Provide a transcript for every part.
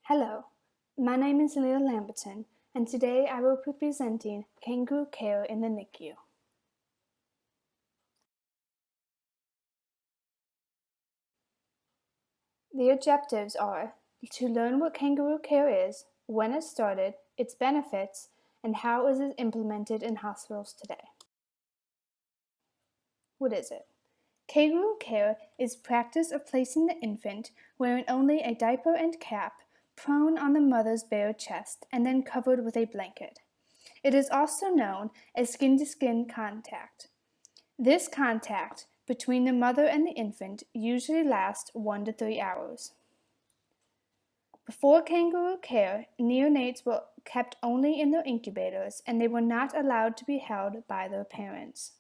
Hello, my name is Leah Lamberton, and today I will be presenting kangaroo care in the NICU. The objectives are to learn what kangaroo care is, when it started, its benefits, and how it is implemented in hospitals today. What is it? Kangaroo care is practice of placing the infant, wearing only a diaper and cap, prone on the mother's bare chest and then covered with a blanket. It is also known as skin-to-skin contact. This contact between the mother and the infant usually lasts 1 to 3 hours. Before kangaroo care, neonates were kept only in their incubators and they were not allowed to be held by their parents.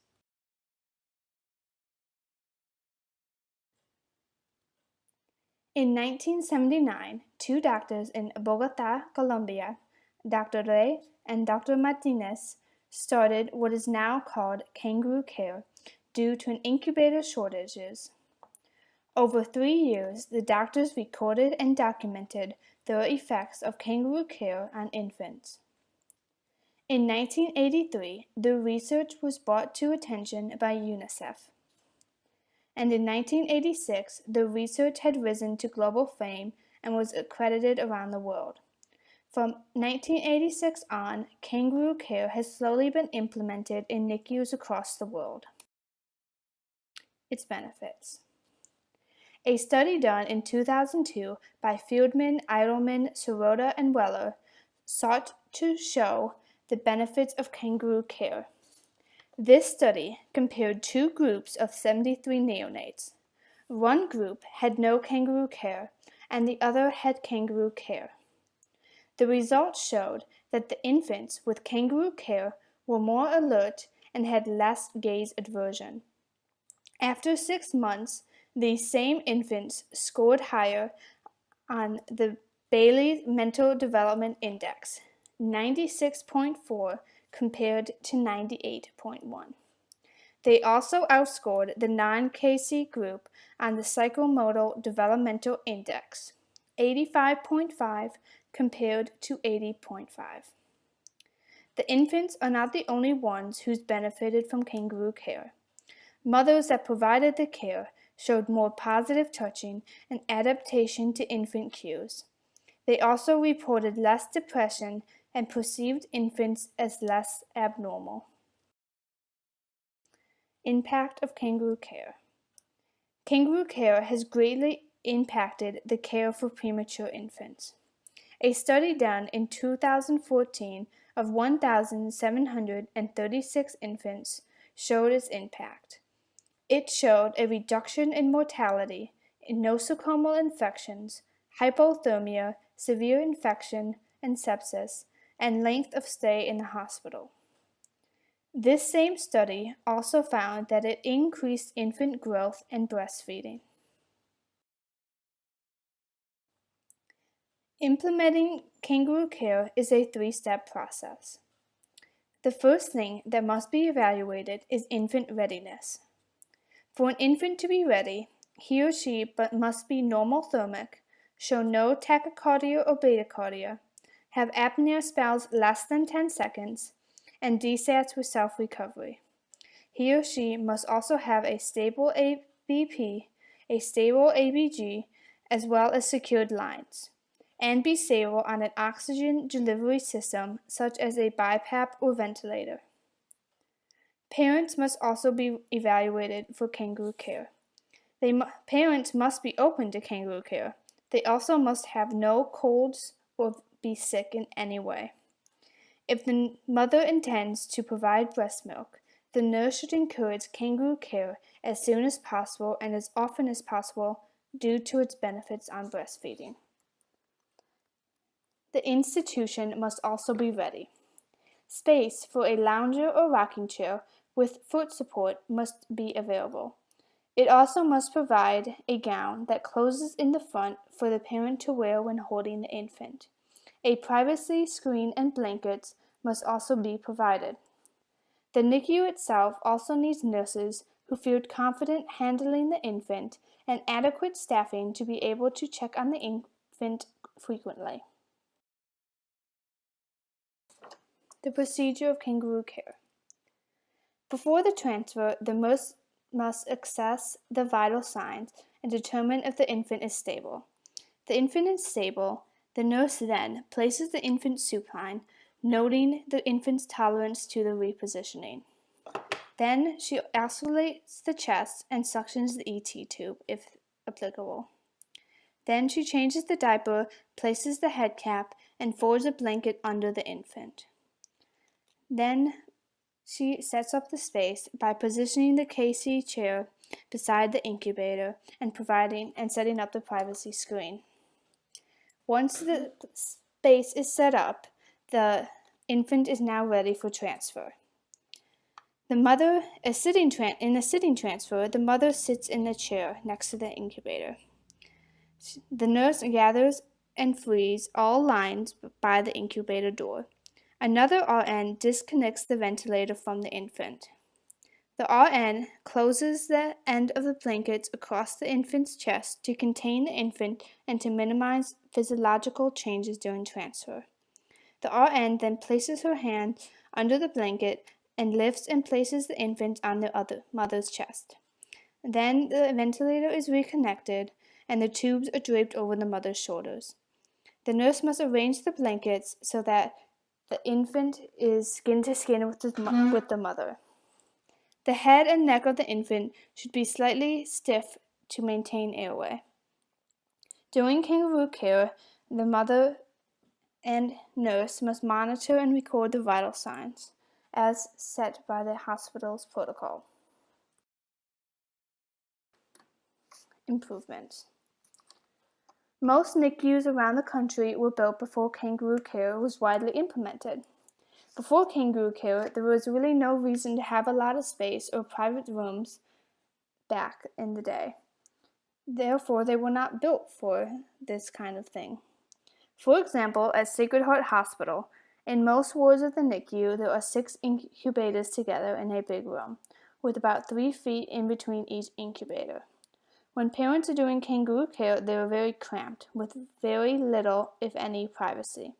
In 1979, two doctors in Bogota, Colombia, Dr. Rey and Dr. Martinez, started what is now called kangaroo care due to an incubator shortages. Over 3 years, the doctors recorded and documented the effects of kangaroo care on infants. In 1983, the research was brought to attention by UNICEF. And in 1986, the research had risen to global fame and was accredited around the world. From 1986 on, kangaroo care has slowly been implemented in NICUs across the world. Its benefits. A study done in 2002 by Fieldman, Eidelman, Sirota, and Weller sought to show the benefits of kangaroo care. This study compared two groups of 73 neonates. One group had no kangaroo care, and the other had kangaroo care. The results showed that the infants with kangaroo care were more alert and had less gaze aversion. After 6 months, these same infants scored higher on the Bayley Mental Development Index, 96.4 compared to 98.1. They also outscored the non-KC group on the Psychomodal Developmental Index, 85.5 compared to 80.5. The infants are not the only ones who benefited from kangaroo care. Mothers that provided the care showed more positive touching and adaptation to infant cues. They also reported less depression and perceived infants as less abnormal. Impact of kangaroo care. Kangaroo care has greatly impacted the care for premature infants. A study done in 2014 of 1,736 infants showed its impact. It showed a reduction in mortality, in nosocomial infections, hypothermia, severe infection, and sepsis, and length of stay in the hospital. This same study also found that it increased infant growth and breastfeeding. Implementing kangaroo care is a 3-step process. The first thing that must be evaluated is infant readiness. For an infant to be ready, he or she must be normothermic, show no tachycardia or bradycardia, have apnea spells less than 10 seconds, and DSATs with self-recovery. He or she must also have a stable ABP, a stable ABG, as well as secured lines, and be stable on an oxygen delivery system such as a BiPAP or ventilator. Parents must also be evaluated for kangaroo care. Parents must be open to kangaroo care. They also must have no colds or be sick in any way. If the mother intends to provide breast milk, the nurse should encourage kangaroo care as soon as possible and as often as possible due to its benefits on breastfeeding. The institution must also be ready. Space for a lounger or rocking chair with foot support must be available. It also must provide a gown that closes in the front for the parent to wear when holding the infant. A privacy screen and blankets must also be provided. The NICU itself also needs nurses who feel confident handling the infant and adequate staffing to be able to check on the infant frequently. The procedure of kangaroo care. Before the transfer, the nurse must assess the vital signs and determine if the infant is stable. If the infant is stable, the nurse then places the infant supine, noting the infant's tolerance to the repositioning. Then she isolates the chest and suctions the ET tube, if applicable. Then she changes the diaper, places the head cap, and folds a blanket under the infant. Then she sets up the space by positioning the KC chair beside the incubator and setting up the privacy screen. Once the space is set up, the infant is now ready for transfer. In a sitting transfer, the mother sits in the chair next to the incubator. The nurse gathers and frees all lines by the incubator door. Another RN disconnects the ventilator from the infant. The RN closes the end of the blankets across the infant's chest to contain the infant and to minimize physiological changes during transfer. The RN then places her hand under the blanket and lifts and places the infant on the other mother's chest. Then the ventilator is reconnected and the tubes are draped over the mother's shoulders. The nurse must arrange the blankets so that the infant is skin to skin with the mother. The head and neck of the infant should be slightly stiff to maintain airway. During kangaroo care, the mother and nurse must monitor and record the vital signs, as set by the hospital's protocol. Improvements. Most NICUs around the country were built before kangaroo care was widely implemented. Before kangaroo care, there was really no reason to have a lot of space or private rooms back in the day. Therefore, they were not built for this kind of thing. For example, at Sacred Heart Hospital, in most wards of the NICU, there are 6 incubators together in a big room, with about 3 feet in between each incubator. When parents are doing kangaroo care, they are very cramped, with very little, if any, privacy.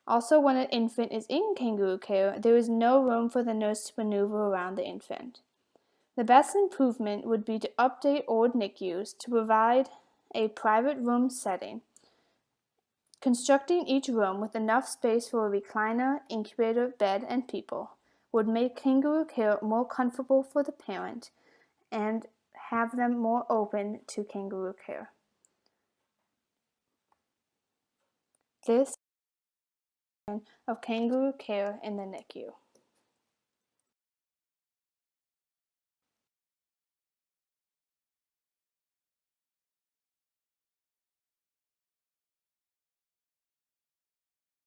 Also, when an infant is in kangaroo care, there is no room for the nurse to maneuver around the infant. The best improvement would be to update old NICUs to provide a private room setting. Constructing each room with enough space for a recliner, incubator, bed, and people would make kangaroo care more comfortable for the parent and have them more open to kangaroo care. This of kangaroo care in the NICU.